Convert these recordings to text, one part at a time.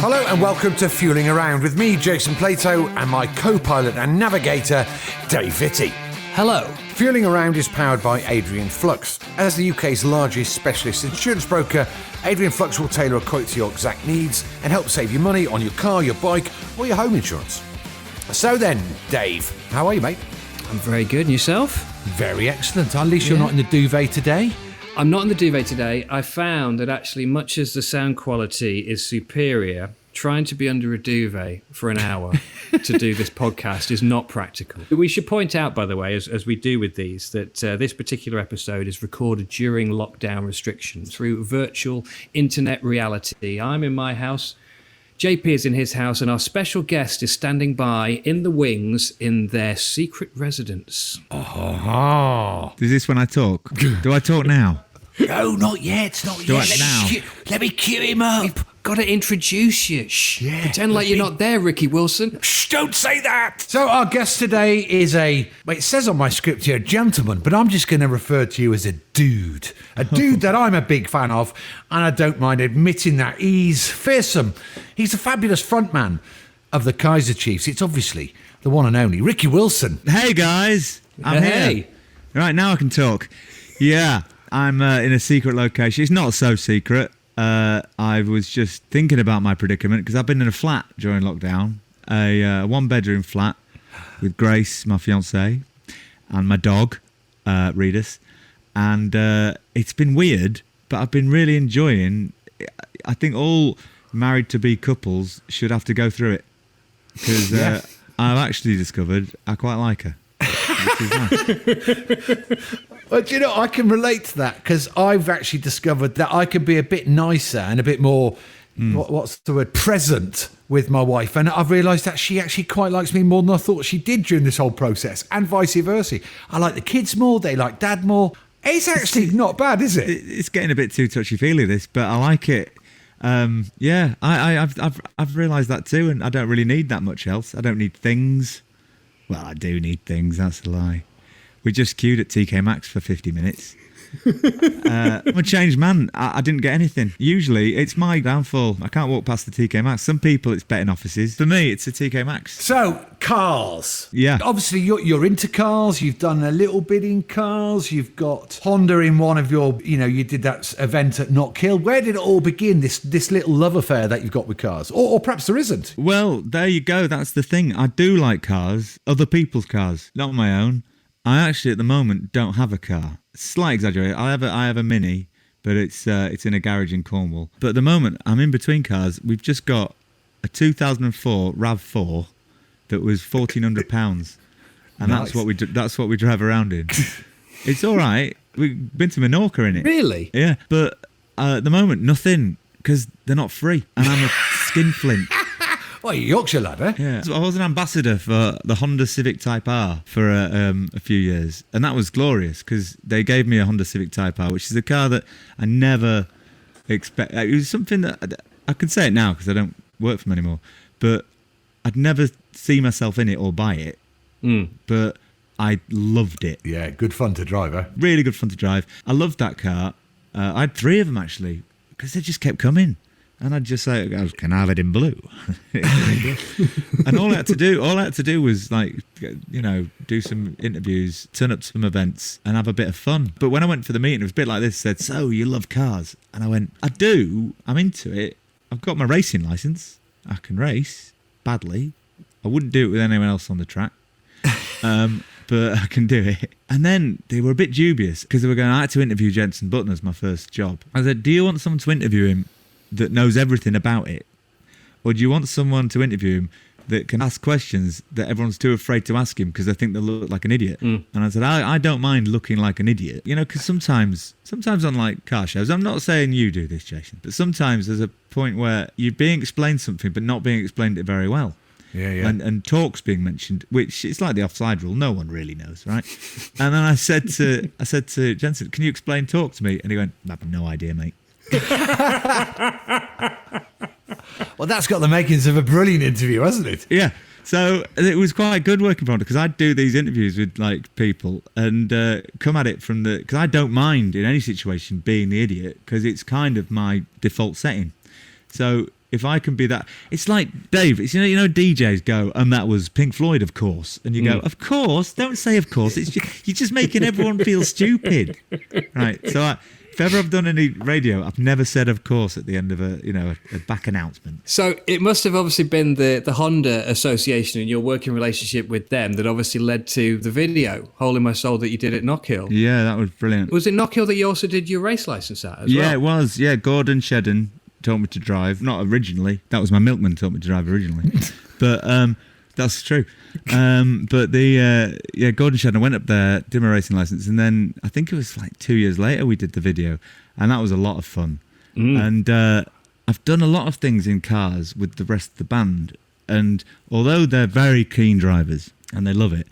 Hello and welcome to Fueling Around with me, Jason Plato, and my co-pilot and navigator, Dave Vitty. Hello. Fueling Around is powered by Adrian Flux. As the UK's largest specialist insurance broker, Adrian Flux will tailor a quote to your exact needs and help save you money on your car, your bike, or your home insurance. So then, Dave, how are you, mate? I'm very good. And yourself? Very excellent. At least you're not in the duvet today. I'm not in the duvet today. I found that actually, much as the sound quality is superior, trying to be under a duvet for an hour to do this podcast is not practical. We should point out, by the way, as we do with these, that this particular episode is recorded during lockdown restrictions through virtual internet reality. I'm in my house, JP is in his house, and our special guest is standing by in the wings in their secret residence. Oh. Is this when I talk? Do I talk now? No, not yet. Not Do yet. it now. Let me cue him up. We've got to introduce you. Shh. Yeah, Pretend like you're not there, Ricky Wilson. Shh, don't say that. So our guest today is it says on my script here, gentleman, but I'm just going to refer to you as a dude. A dude that I'm a big fan of, and I don't mind admitting that. He's fearsome. He's a fabulous frontman of the Kaiser Chiefs. It's obviously the one and only Ricky Wilson. Hey guys, I'm here. Right, now I can talk. Yeah, I'm in a secret location. It's not so secret. I was just thinking about my predicament because I've been in a flat during lockdown, a one-bedroom flat with Grace, my fiancée, and my dog, Redus. And it's been weird, but I've been really enjoying. I think all married-to-be couples should have to go through it because I've actually discovered I quite like her. Which is nice. Well, do you know, I can relate to that because I've actually discovered that I can be a bit nicer and a bit more, what's the word, present with my wife. And I've realised that she actually quite likes me more than I thought she did during this whole process, and vice versa. I like the kids more, they like dad more. It's actually not bad, is it? It's getting a bit too touchy-feely, this, but I like it. I've realised that too, and I don't really need that much else. I don't need things. Well, I do need things, that's a lie. We just queued at TK Maxx for 50 minutes. I'm a changed man. I didn't get anything. Usually, it's my downfall. I can't walk past the TK Maxx. Some people, it's betting offices. For me, it's a TK Maxx. So, cars. Yeah. Obviously, you're into cars. You've done a little bit in cars. You've got Honda in one of your, you did that event at Not Kill. Where did it all begin, this little love affair that you've got with cars? Or perhaps there isn't. Well, there you go. That's the thing. I do like cars. Other people's cars, not my own. I actually, at the moment, don't have a car. Slight exaggeration. I have a Mini, but it's in a garage in Cornwall. But at the moment, I'm in between cars. We've just got a 2004 RAV4 that was £1,400, and nice. that's what we drive around in. It's all right. We've been to Menorca in it. Really? Yeah, but at the moment, nothing because they're not free, and I'm a skinflint. Well, you're a Yorkshire lad, eh? Yeah, so I was an ambassador for the Honda Civic Type R for a few years, and that was glorious because they gave me a Honda Civic Type R, which is a car that I never expect. It was something that I can say it now because I don't work for them anymore, but I'd never see myself in it or buy it. But I loved it. Yeah, good fun to drive, eh? Really good fun to drive. I loved that car. I had 3 of them actually because they just kept coming. And I'd just say, "Can I have it in blue?" And all I had to do was do some interviews, turn up to some events, and have a bit of fun. But when I went for the meeting, it was a bit like this. Said, "So you love cars?" And I went, "I do. I'm into it. I've got my racing license. I can race badly. I wouldn't do it with anyone else on the track, but I can do it." And then they were a bit dubious because they were going, "I had to interview Jensen Button as my first job." I said, "Do you want someone to interview him that knows everything about it, or do you want someone to interview him that can ask questions that everyone's too afraid to ask him because they think they'll look like an idiot?" And I said, I don't mind looking like an idiot, because sometimes on like car shows, I'm not saying you do this, Jason, but sometimes there's a point where you're being explained something but not being explained it very well. Yeah. And talks being mentioned, which it's like the offside rule, no one really knows, right? And then I said to Jensen, "Can you explain talk to me?" And he went, "I have no idea, mate." Well, that's got the makings of a brilliant interview, hasn't it? Yeah. So it was quite good working from it because I'd do these interviews with like people and come at it from because I don't mind in any situation being the idiot because it's kind of my default setting. So if I can be that, it's like Dave. It's, you know, DJs go, and that was Pink Floyd, of course, and you go, of course. Don't say of course. It's just, you're just making everyone feel stupid, right? So if ever I've done any radio, I've never said of course at the end of a back announcement. So it must have obviously been the Honda Association and your working relationship with them that obviously led to the video, Hole in My Soul, that you did at Knockhill. Yeah, that was brilliant. Was it Knockhill that you also did your race license at as well? Yeah, it was. Yeah, Gordon Shedden taught me to drive. Not originally. That was my milkman taught me to drive originally. But that's true. But Gordon Shedden, I went up there, did my racing license, and then I think it was like 2 years later we did the video, and that was a lot of fun. And I've done a lot of things in cars with the rest of the band, and although they're very keen drivers and they love it,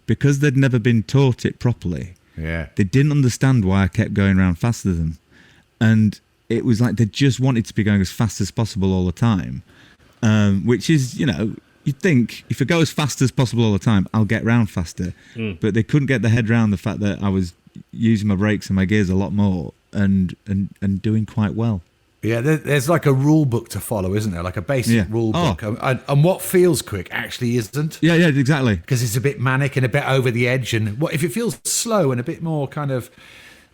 because they'd never been taught it properly, they didn't understand why I kept going around faster than them. And it was like they just wanted to be going as fast as possible all the time, which is, you know, you'd think if I go as fast as possible all the time, I'll get round faster. But they couldn't get their head around the fact that I was using my brakes and my gears a lot more and doing quite well. Yeah, there's like a rule book to follow, isn't there? Like a basic rule book. And what feels quick actually isn't. Yeah, exactly. Because it's a bit manic and a bit over the edge. And what if it feels slow and a bit more kind of,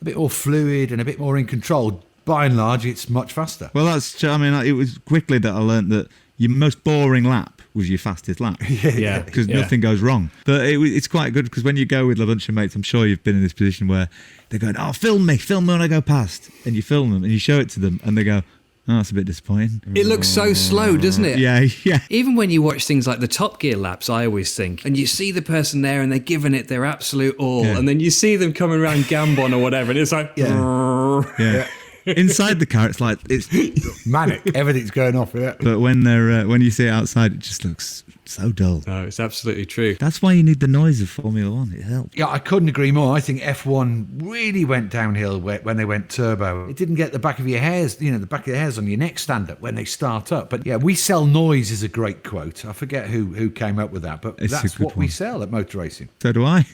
a bit more fluid and a bit more in control, by and large, it's much faster. Well, it was quickly that I learned that your most boring lap was your fastest lap. Yeah. Because nothing goes wrong. But it's quite good because when you go with a bunch of mates, I'm sure you've been in this position where they're going, oh, film me when I go past. And you film them and you show it to them and they go, oh, that's a bit disappointing. It looks so slow, doesn't it? Yeah. Even when you watch things like the Top Gear laps, I always think, and you see the person there and they're giving it their absolute all, and then you see them coming around Gambon or whatever, and it's like, Yeah. Inside the car, it's like it's manic. Everything's going off. Yeah. But when they're when you see it outside, it just looks so dull. No, it's absolutely true. That's why you need the noise of Formula One. It helps. Yeah, I couldn't agree more. I think F1 really went downhill when they went turbo. It didn't get the back of your hairs, the back of your hairs on your neck stand up when they start up. But yeah, we sell noise is a great quote. I forget who came up with that, but that's what we sell at motor racing. So do I.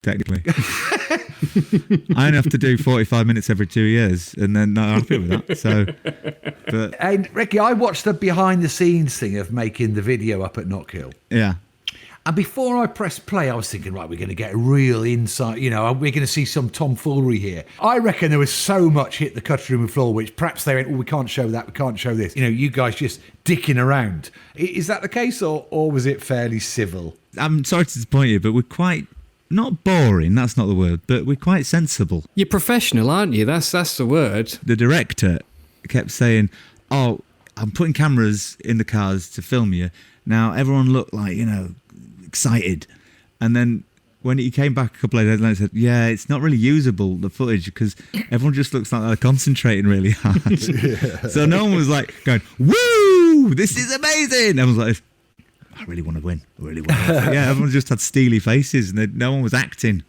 Technically. I only have to do 45 minutes every 2 years and then not happy with that. So, but and Ricky, I watched the behind the scenes thing of making the video up at Knockhill. Yeah. And before I pressed play, I was thinking, right, we're going to get a real insight, we're going to see some tomfoolery here. I reckon there was so much hit the cutting room floor, which perhaps they went, we can't show that, we can't show this. You guys just dicking around. Is that the case or was it fairly civil? I'm sorry to disappoint you, but we're quite... not boring, that's not the word, but we're quite sensible. You're professional, aren't you? That's the word. The director kept saying, oh, I'm putting cameras in the cars to film you. Now, everyone looked like, excited. And then when he came back a couple of days later, he said, yeah, it's not really usable, the footage, because everyone just looks like they're concentrating really hard. So no one was like going, woo, this is amazing. Everyone was like, I really want to win. Yeah, everyone just had steely faces and no one was acting.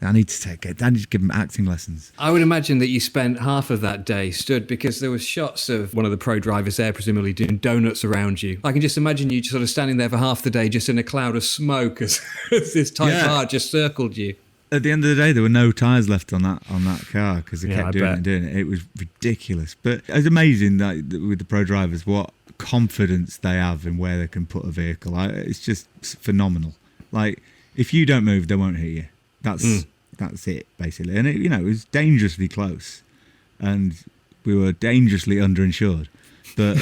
I need to give them acting lessons. I would imagine that you spent half of that day stood because there was shots of one of the pro drivers there, presumably doing donuts around you. I can just imagine you sort of standing there for half the day just in a cloud of smoke as this Type R just circled you. At the end of the day, there were no tyres left on that car because they kept doing it. It was ridiculous. But it's amazing that with the pro drivers, what confidence they have in where they can put a vehicle. It's just phenomenal. Like, if you don't move, they won't hit you. That's it, basically. And it was dangerously close, and we were dangerously underinsured. But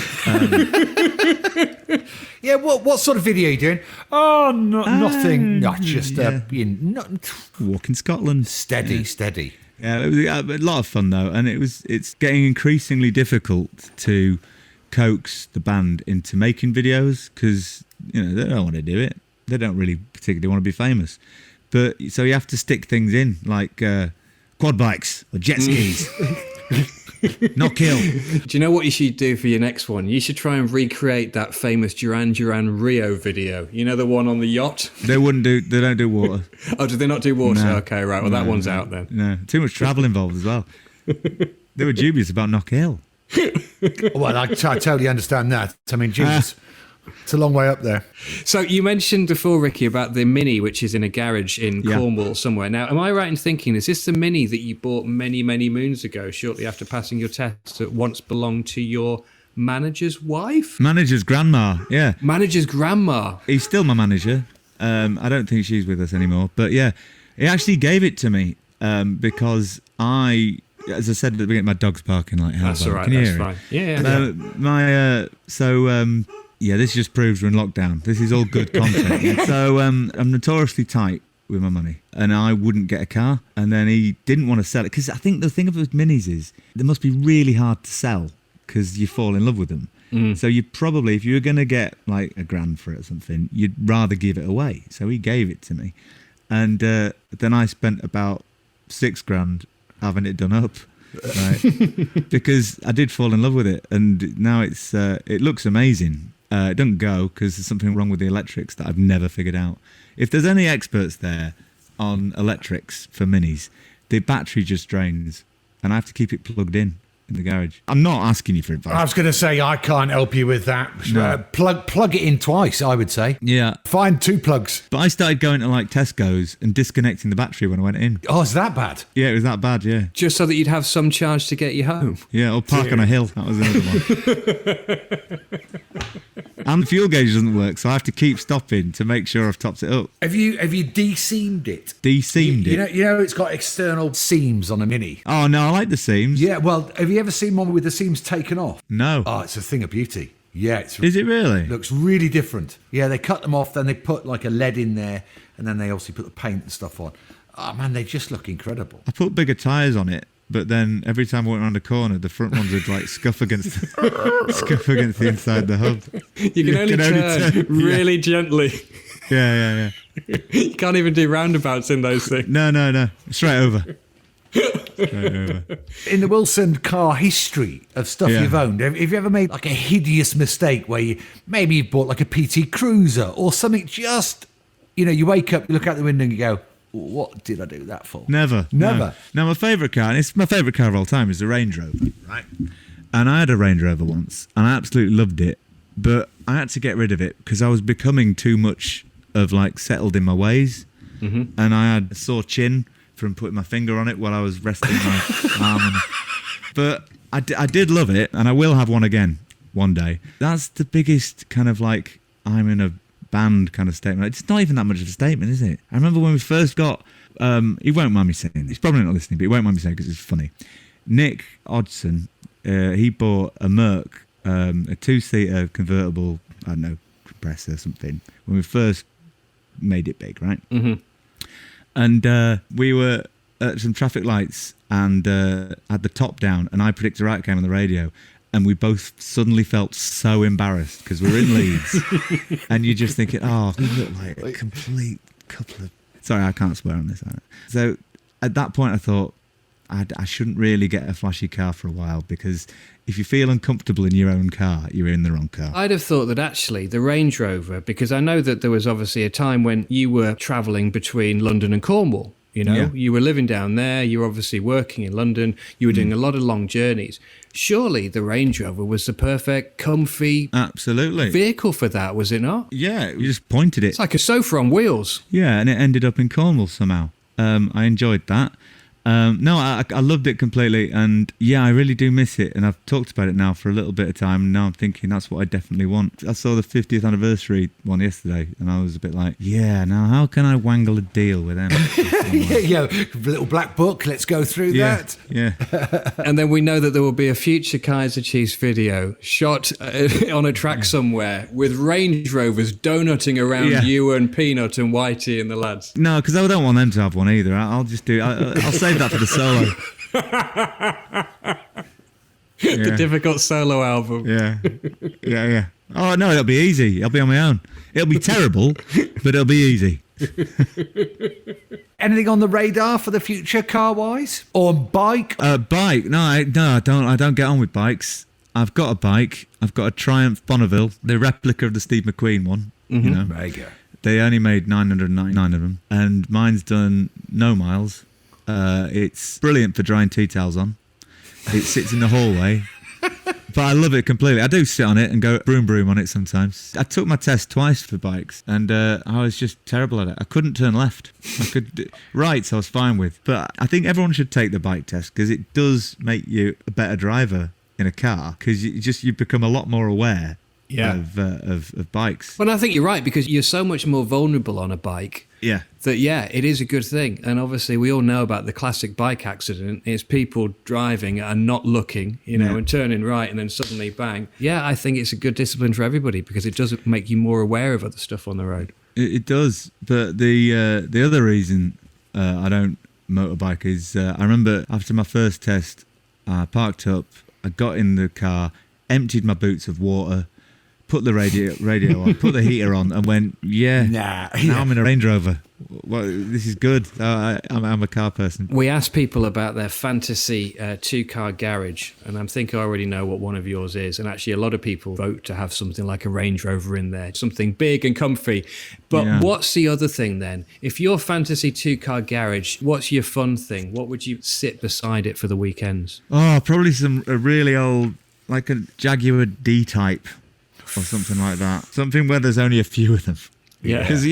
yeah, what sort of video are you doing? Oh, nothing. Not just walk in Scotland. Steady. Yeah, it was a lot of fun though, and it's getting increasingly difficult to coax the band into making videos because they don't want to do it. They don't really particularly want to be famous. But so you have to stick things in like quad bikes or jet skis. Knockhill. Do you know what you should do for your next one? You should try and recreate that famous Duran Duran Rio video. The one on the yacht? They don't do water. Oh, do they not do water? No. Okay, right. Well, that one's out then. No, too much travel involved as well. They were dubious about Knockhill. Well, I totally understand that. I mean, Jesus. It's a long way up there. So you mentioned before, Ricky, about the Mini, which is in a garage in Cornwall somewhere. Now, am I right in thinking, is this the Mini that you bought many, many moons ago, shortly after passing your test, that once belonged to your manager's wife? Manager's grandma, yeah. Manager's grandma. He's still my manager. I don't think she's with us anymore. But yeah, he actually gave it to me because as I said at the beginning, my dog's barking like hell. That's all right, Can you that's hear it? fine. Yeah. This just proves we're in lockdown. This is all good content. So I'm notoriously tight with my money, and I wouldn't get a car. And then he didn't want to sell it because I think the thing about minis is they must be really hard to sell because you fall in love with them. So you probably, if you were going to get like $1,000 for it or something, you'd rather give it away. So he gave it to me, and then I spent about $6,000 having it done up. Right, because I did fall in love with it, and now it looks amazing. It doesn't go because there's something wrong with the electrics that I've never figured out. If there's any experts there on electrics for minis, the battery just drains, and I have to keep it plugged in the garage. I'm not asking you for advice. I was going to say, I can't help you with that. No. Plug it in twice, I would say. Yeah, Find 2 plugs. but I started going to like Tesco's and disconnecting the battery when I went in. Oh, is that bad? Yeah, it was that bad. Yeah, Just so that you'd have some charge to get you home. yeah, or park on a hill. That was another one. And the fuel gauge doesn't work, so I have to keep stopping to make sure I've topped it up. Have you de-seamed it? De-seamed it. You know it's got external seams on a Mini. Oh no, I like the seams. Yeah, well, have you ever seen one with the seams taken off? No. Oh, it's a thing of beauty. Yeah, Is it really? looks really different. Yeah, they cut them off, then they put like a lead in there, and then they obviously put the paint and stuff on. Oh man, they just look incredible. I put bigger tyres on it, but then every time I went around a corner, the front ones would like scuff against the inside of the hub. You can only turn really gently. Yeah. You can't even do roundabouts in those things. No. Straight over. In the Wilson car history of stuff Yeah. you've owned, have you ever made like a hideous mistake where you bought like a PT Cruiser or something just, you wake up, you look out the window and you go, what did I do that for? Never. Never. No, my favourite car, and it's my favourite car of all time, is the Range Rover. Right. And I had a Range Rover once, and I absolutely loved it, but I had to get rid of it because I was becoming too much of like settled in my ways, and I had a sore chin from putting my finger on it while I was resting my arm. But I did love it, and I will have one again one day. That's the biggest kind of like I'm in a band kind of statement. It's not even that much of a statement, is it? I remember when we first got, he won't mind me saying this, he's probably not listening, but he won't mind me saying it because it's funny. Nick Hodgson, he bought a Merc, a 2-seater convertible, I don't know, compressor or something, when we first made it big, right? Mm-hmm. And we were at some traffic lights and had the top down, and I Predict a Right came on the radio, and we both suddenly felt so embarrassed because we were in Leeds, and you're just thinking, oh, we look like a complete couple of... Sorry, I can't swear on this. So at that point I thought, I shouldn't really get a flashy car for a while, because if you feel uncomfortable in your own car, you're in the wrong car. I'd have thought that actually the Range Rover, because I know that there was obviously a time when you were travelling between London and Cornwall. Yeah. You were living down there, you were obviously working in London, you were doing a lot of long journeys. Surely the Range Rover was the perfect, comfy Absolutely. vehicle for that, was it not? Yeah, you just pointed it. It's like a sofa on wheels. Yeah, and it ended up in Cornwall somehow. I enjoyed that. No, I loved it completely, and yeah, I really do miss it, and I've talked about it now for a little bit of time, and now I'm thinking that's what I definitely want. I saw the 50th anniversary one yesterday, and I was a bit like, yeah, now how can I wangle a deal with them? Yeah, little black book, let's go through that. Yeah. And then we know that there will be a future Kaiser Chiefs video shot on a track somewhere with Range Rovers donutting around you and Peanut and Whitey and the lads. No, because I don't want them to have one either. I'll just do. I'll save that for the solo. The difficult solo album. Yeah. Oh no, it'll be easy. I'll be on my own. It'll be terrible, but it'll be easy. Anything on the radar for the future, car-wise? Or bike? Bike? No, I don't get on with bikes. I've got a bike. I've got a Triumph Bonneville, the replica of the Steve McQueen one. Mm-hmm. You know, There you go. they only made 999 of them, and mine's done no miles. It's brilliant for drying tea towels on. It sits in the hallway. But I love it completely. I do sit on it and go broom on it sometimes. I took my test twice for bikes, and I was just terrible at it. I couldn't turn left. Right, so I was fine with. But I think everyone should take the bike test, because it does make you a better driver in a car because you become a lot more aware Yeah. of bikes. Well, I think you're right, because you're so much more vulnerable on a bike. Yeah. That, yeah, it is a good thing. And obviously we all know about the classic bike accident. It's people driving and not looking, and turning right and then suddenly bang. Yeah, I think it's a good discipline for everybody because it does make you more aware of other stuff on the road. It does. But the other reason I don't motorbike is I remember after my first test, I parked up, I got in the car, emptied my boots of water, put the radio on, put the heater on, and went, now I'm in a Range Rover. Well, this is good. I'm a car person. We asked people about their fantasy two-car garage, and I think I already know what one of yours is. And actually, a lot of people vote to have something like a Range Rover in there, something big and comfy. But what's the other thing then? If your fantasy two-car garage, what's your fun thing? What would you sit beside it for the weekends? Oh, probably a really old, like a Jaguar D Type. Or something like that. Something where there's only a few of them. Yeah. Because,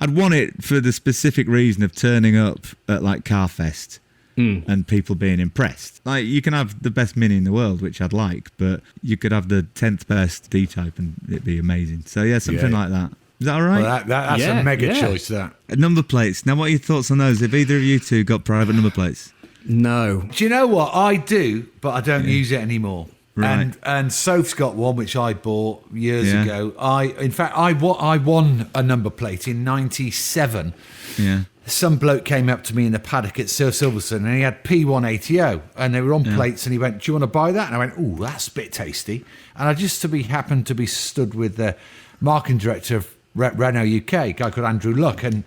I'd want it for the specific reason of turning up at like Carfest and people being impressed. Like, you can have the best Mini in the world, which I'd like, but you could have the 10th best D-Type and it'd be amazing. So, yeah, something like that. Is that all right? Well, that's a mega choice, that. Number plates. Now, what are your thoughts on those? Have either of you two got private number plates? No. Do you know what? I do, but I don't use it anymore. Right. And Soph's got one which I bought years ago. I won a number plate in '97. Yeah. Some bloke came up to me in the paddock at Sir Silverstone and he had P180 and they were on plates and he went, "Do you want to buy that?" And I went, "Ooh, that's a bit tasty." And I just happened to be stood with the marketing director of Renault UK, a guy called Andrew Luck, and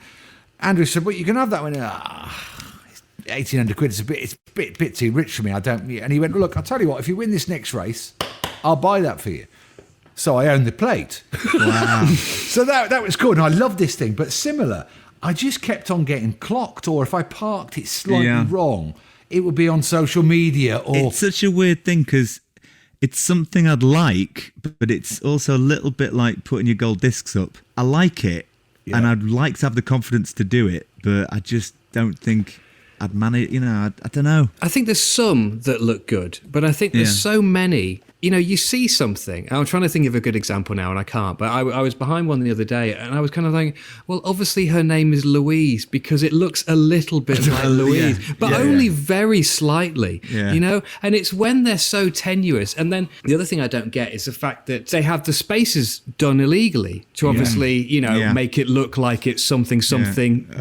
Andrew said, "Well, you can have that." I went, £1,800 it's a bit too rich for me. I don't. And he went, "Look, I'll tell you what, if you win this next race, I'll buy that for you." So I own the plate. Wow. So that was cool. And I love this thing, but similar, I just kept on getting clocked, or if I parked it slightly wrong, it would be on social media. Or It's such a weird thing because it's something I'd like, but it's also a little bit like putting your gold discs up. I like it, and I'd like to have the confidence to do it, but I just don't think I'd manage, I don't know. I think there's some that look good, but I think there's so many. You see something. I'm trying to think of a good example now, and I can't. But I was behind one the other day, and I was kind of like, well, obviously her name is Louise because it looks a little bit like Louise, but only very slightly, And it's when they're so tenuous. And then the other thing I don't get is the fact that they have the spaces done illegally to obviously, make it look like it's something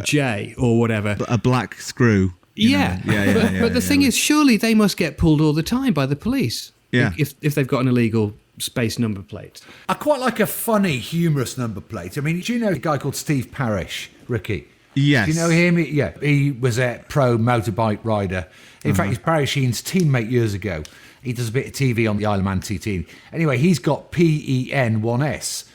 J or whatever. A black screw. But the thing is, surely they must get pulled all the time by the police. Yeah. If they've got an illegal space number plate. I quite like a funny, humorous number plate. I mean, do you know a guy called Steve Parrish, Ricky? Yes. Do you know him? Yeah. He was a pro motorbike rider. In fact, he's Barry Sheen's teammate years ago. He does a bit of TV on the Isle of Man TT. Anyway, he's got PEN1S.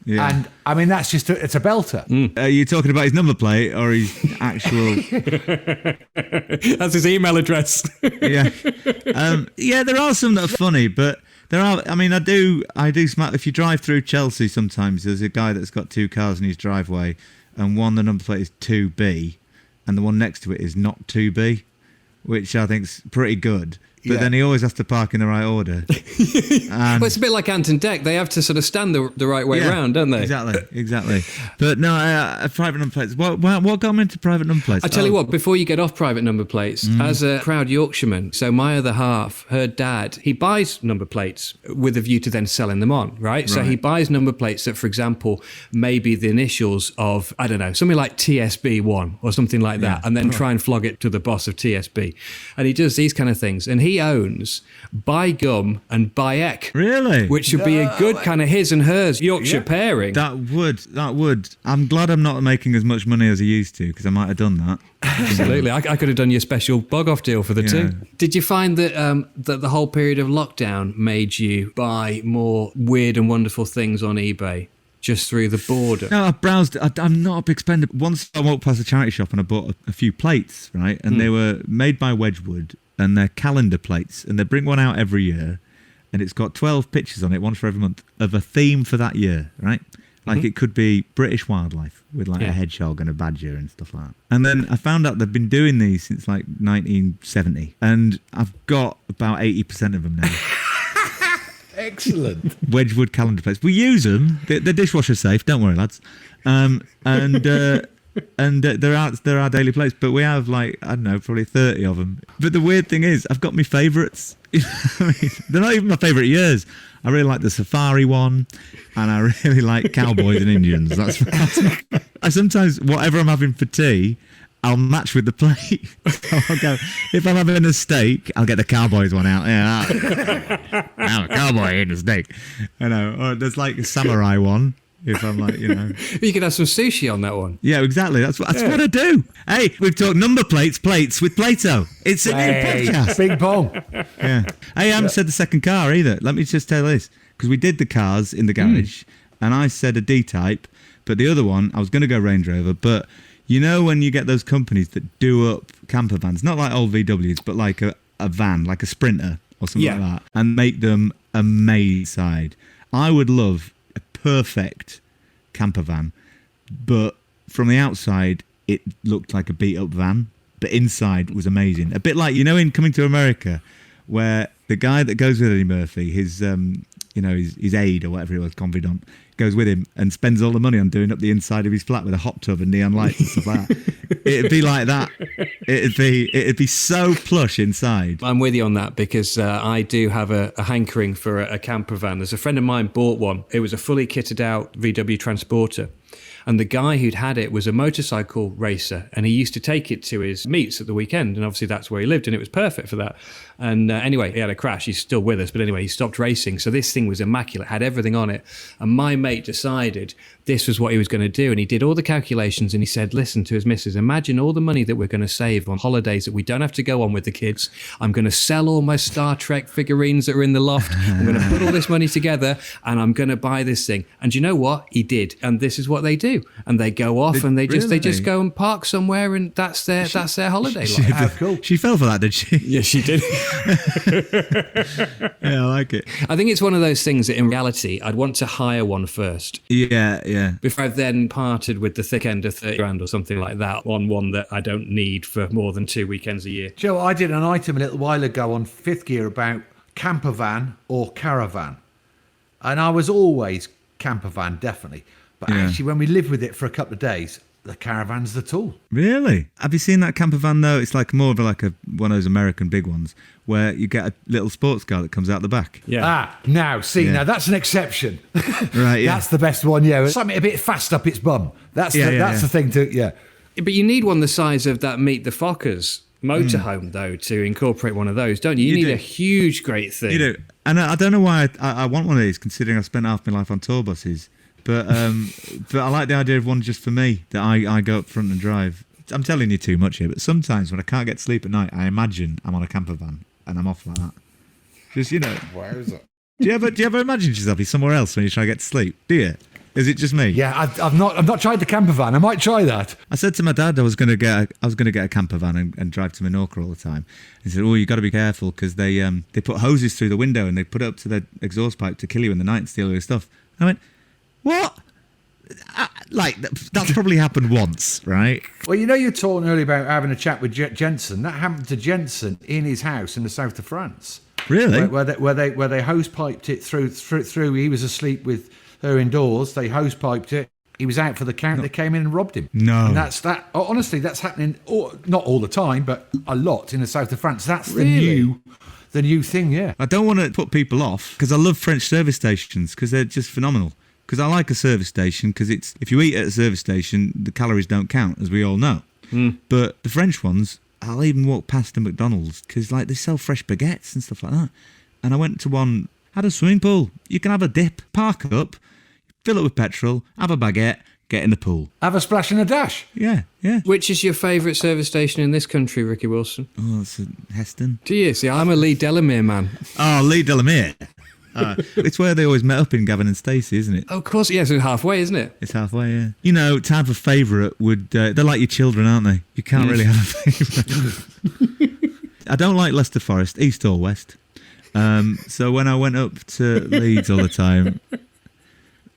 Yeah. And I mean, it's a belter. Are you talking about his number plate or his actual? That's his email address. Yeah. There are some that are funny, but there are. I mean, I do smart. If you drive through Chelsea, sometimes there's a guy that's got two cars in his driveway, and the number plate is 2B, and the one next to it is not 2B, which I think's pretty good. But then he always has to park in the right order. Well, it's a bit like Ant and Dec. They have to sort of stand the right way around, don't they? Exactly. But no, private number plates. What got him into private number plates? I tell you what, before you get off private number plates, as a proud Yorkshireman, so my other half, her dad, he buys number plates with a view to then selling them on, right? So he buys number plates that, for example, may be the initials of, I don't know, something like TSB1 or something like that, and then try and flog it to the boss of TSB. And he does these kind of things. And he owns By Gum and By Eck. Really? Which would be a good kind of his and hers Yorkshire pairing. That would. I'm glad I'm not making as much money as I used to, because I might have done that. Absolutely. I could have done you a special bug-off deal for the two. Did you find that that the whole period of lockdown made you buy more weird and wonderful things on eBay? Just through the border. No, I've browsed. I'm not a big spender. Once I walked past a charity shop and I bought a few plates, right? And they were made by Wedgwood, and they're calendar plates, and they bring one out every year, and it's got 12 pictures on it, one for every month, of a theme for that year, right? Like it could be British wildlife with like a hedgehog and a badger and stuff like that. And then I found out they've been doing these since like 1970, and I've got about 80% of them now. Excellent. Wedgwood calendar plates. We use them. The dishwasher safe. Don't worry, lads. And there are daily plates, but we have like, I don't know, probably 30 of them. But the weird thing is, I've got my favourites. They're not even my favourite years. I really like the Safari one, and I really like Cowboys and Indians. That's I sometimes, whatever I'm having for tea, I'll match with the plate. So I'll go, if I'm having a steak, I'll get the Cowboys one out. Yeah, I'm a cowboy eating a steak. I know. Or there's like a samurai one. If I'm like, you know. You could have some sushi on that one. Yeah, exactly. That's what I do. Hey, we've talked number plates with Plato. It's a new podcast. Bing bong. Yeah. Hey, I haven't said the second car either. Let me just tell this. Because we did the cars in the garage, and I said a D Type, but the other one, I was going to go Range Rover, but you know when you get those companies that do up camper vans, not like old VWs, but like a van, like a Sprinter or something like that, and make them amazing side. I would love a perfect camper van, but from the outside it looked like a beat up van, but inside was amazing. A bit like, you know, in Coming to America, where the guy that goes with Eddie Murphy, his aide or whatever it was, confidant, goes with him and spends all the money on doing up the inside of his flat with a hot tub and neon lights and stuff like that. It'd be like that. It'd be so plush inside. I'm with you on that because I do have a hankering for a camper van. There's a friend of mine bought one. It was a fully kitted out VW Transporter. And the guy who'd had it was a motorcycle racer, and he used to take it to his meets at the weekend, and obviously that's where he lived, and it was perfect for that. And anyway, he had a crash. He's still with us, but anyway, he stopped racing. So this thing was immaculate, had everything on it. And my mate decided this was what he was going to do, and he did all the calculations, and he said, listen to his missus, imagine all the money that we're going to save on holidays that we don't have to go on with the kids. I'm going to sell all my Star Trek figurines that are in the loft. I'm going to put all this money together, and I'm going to buy this thing. And you know what? He did. And this is what they do. And they go off and they just go and park somewhere, and that's their holiday life. How cool. She fell for that, did she? Yes, she did. Yeah, I like it. I think it's one of those things that in reality, I'd want to hire one first. Yeah. Before I've then parted with the thick end of 30 grand or something like that on one that I don't need for more than 2 weekends a year. Joe, I did an item a little while ago on Fifth Gear about camper van or caravan. And I was always camper van, definitely. But actually, when we lived with it for a couple of days, the caravan's the tool. Really? Have you seen that camper van though? It's like more of one of those American big ones where you get a little sports car that comes out the back. Yeah. Now that's an exception. Right, yeah. That's the best one, yeah. Something a bit fast up its bum. That's the thing to, But you need one the size of that Meet the Fockers motorhome, though, to incorporate one of those, don't you? You need a huge, great thing. You do. And I don't know why I want one of these, considering I've spent half my life on tour buses. But I like the idea of one just for me, that I go up front and drive. I'm telling you too much here, but sometimes when I can't get to sleep at night, I imagine I'm on a camper van and I'm off like that. Just, you know. Where is it? Do you ever imagine yourself be somewhere else when you try to get to sleep? Do you? Is it just me? Yeah, I've not tried the camper van. I might try that. I said to my dad I was going to get a camper van and drive to Menorca all the time. He said, "Oh, you got to be careful because they put hoses through the window and they put it up to the exhaust pipe to kill you in the night and steal all your stuff." I went, "What?" That's probably happened once, right? Well, you know, you were talking earlier about having a chat with Jensen. That happened to Jensen in his house in the south of France. Really? Where they hose piped it through. He was asleep with her indoors. They hose piped it. He was out for the count. They came in and robbed him. No. And that's that. Honestly, that's happening. Not all the time, but a lot in the south of France. That's the new thing. Yeah. I don't want to put people off because I love French service stations because they're just phenomenal. Because I like a service station because if you eat at a service station, the calories don't count, as we all know. But the French ones, I'll even walk past a McDonald's because they sell fresh baguettes and stuff like that. And I went to one, had a swimming pool. You can have a dip, park up, fill it with petrol, have a baguette, get in the pool. Have a splash and a dash. Yeah. Which is your favourite service station in this country, Ricky Wilson? Oh, it's Heston. Do you? See, I'm a Lee Delamere man. Oh, Lee Delamere. It's where they always met up in Gavin and Stacey, isn't it? Oh, of course, yes, it's halfway, isn't it? It's halfway, yeah. You know, to have a favourite would... they're like your children, aren't they? You can't really have a favourite. I don't like Leicester Forest, east or west. So when I went up to Leeds all the time,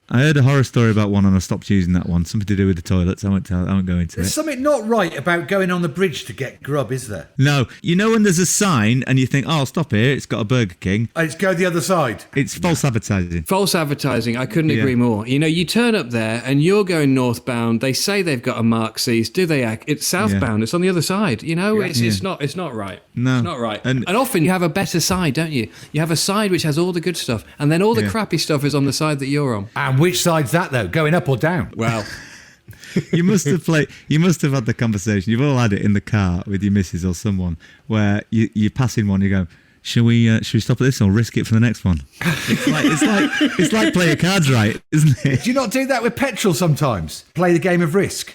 I heard a horror story about one and I stopped using that one. Something to do with the toilets. I won't go into There's it. something not right about going on the bridge to get grub, is there? No, you know when there's a sign and you think, oh, I'll stop here, it's got a Burger King. Let's go the other side. It's false advertising. False advertising. I couldn't agree more. You know, you turn up there and you're going northbound. They say they've got a Marxies. Do they? It's southbound. It's on the other side. You know, it's not right. No. It's not right. And often you have a better side, don't you? You have a side which has all the good stuff, and then all the crappy stuff is on the side that you're on. And which side's that, though? Going up or down? Well, You must have had the conversation. You've all had it in the car with your missus or someone where you're passing one. You go, should we stop at this or risk it for the next one? It's like playing cards right, isn't it? Do you not do that with petrol sometimes? Play the game of Risk?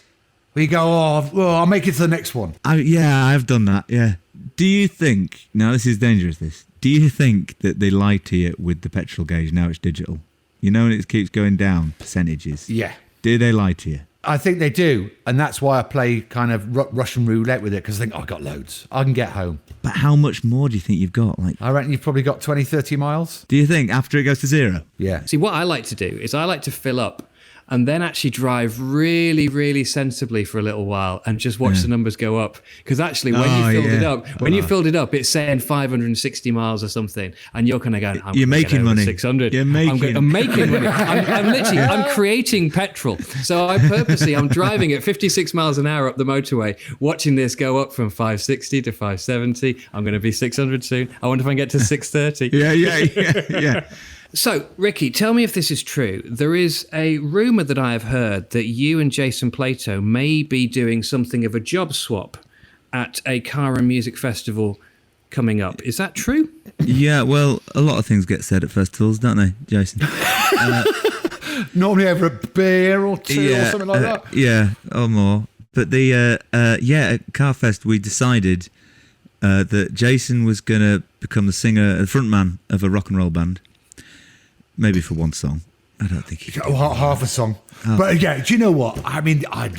Where you go, I'll make it to the next one. I've done that. Yeah. Do you think now this is dangerous? Do you think that they lie to you with the petrol gauge now it's digital? You know, and it keeps going down percentages. Yeah. Do they lie to you? I think they do, and that's why I play kind of Russian roulette with it, because I think, I got loads. I can get home. But how much more do you think you've got? Like, I reckon you've probably got 20, 30 miles. do you think after it goes to zero? Yeah. see, what I like to do is I like to fill up and then actually drive really, really sensibly for a little while and just watch the numbers go up. Because actually, when you filled it up, it's saying 560 miles or something, and you're kind of going, You're making money. 600. You're making. I'm making money. I'm creating petrol. So I'm driving at 56 miles an hour up the motorway, watching this go up from 560 to 570. I'm going to be 600 soon. I wonder if I can get to 630. Yeah. So, Ricky, tell me if this is true. There is a rumour that I have heard that you and Jason Plato may be doing something of a job swap at a car and music festival coming up. Is that true? Yeah, well, a lot of things get said at festivals, don't they, Jason? Normally over a beer or two or something like that. Yeah, or more. But at Carfest, we decided that Jason was going to become the frontman of a rock and roll band. Maybe for one song. I don't think he could. Half a song. But yeah, do you know what? I mean, I'd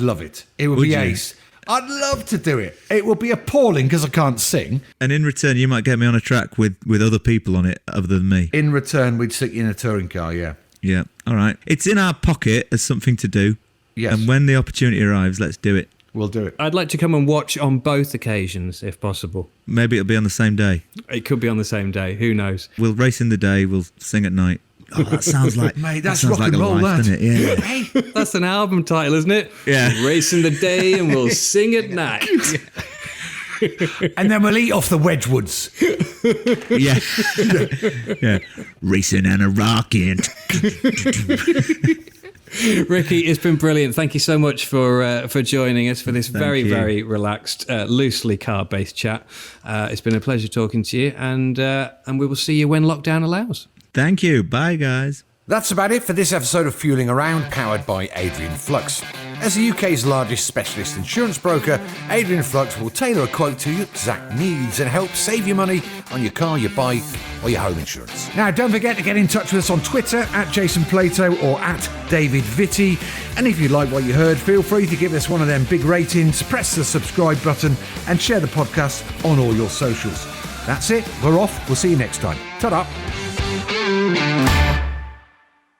love it. It would be you? ace. I'd love to do it. It would be appalling because I can't sing. And in return, you might get me on a track with other people on it other than me. In return, we'd stick you in a touring car, yeah. Yeah, all right. It's in our pocket as something to do. Yes. And when the opportunity arrives, let's do it. We'll do it. I'd like to come and watch on both occasions, if possible. Maybe it'll be on the same day. It could be on the same day. Who knows? We'll race in the day, we'll sing at night. Oh, that sounds like... Mate, that's that sounds rock like and a roll, life, that. doesn't it? Yeah. Hey, That's an album title, isn't it? Yeah. Racing the day and we'll sing at night. and then we'll eat off the Wedgwoods. Yeah. Racing and a rocking. Ricky, it's been brilliant. Thank you so much for joining us for this very relaxed, loosely car-based chat. It's been a pleasure talking to you, and we will see you when lockdown allows. Thank you. Bye, guys. That's about it for this episode of Fueling Around, powered by Adrian Flux. As the UK's largest specialist insurance broker, Adrian Flux will tailor a quote to your exact needs and help save you money on your car, your bike, or your home insurance. Now, don't forget to get in touch with us on Twitter at Jason Plato or at David Vitty. And if you like what you heard, feel free to give us one of them big ratings, press the subscribe button, and share the podcast on all your socials. That's it. We're off. We'll see you next time. Ta-da.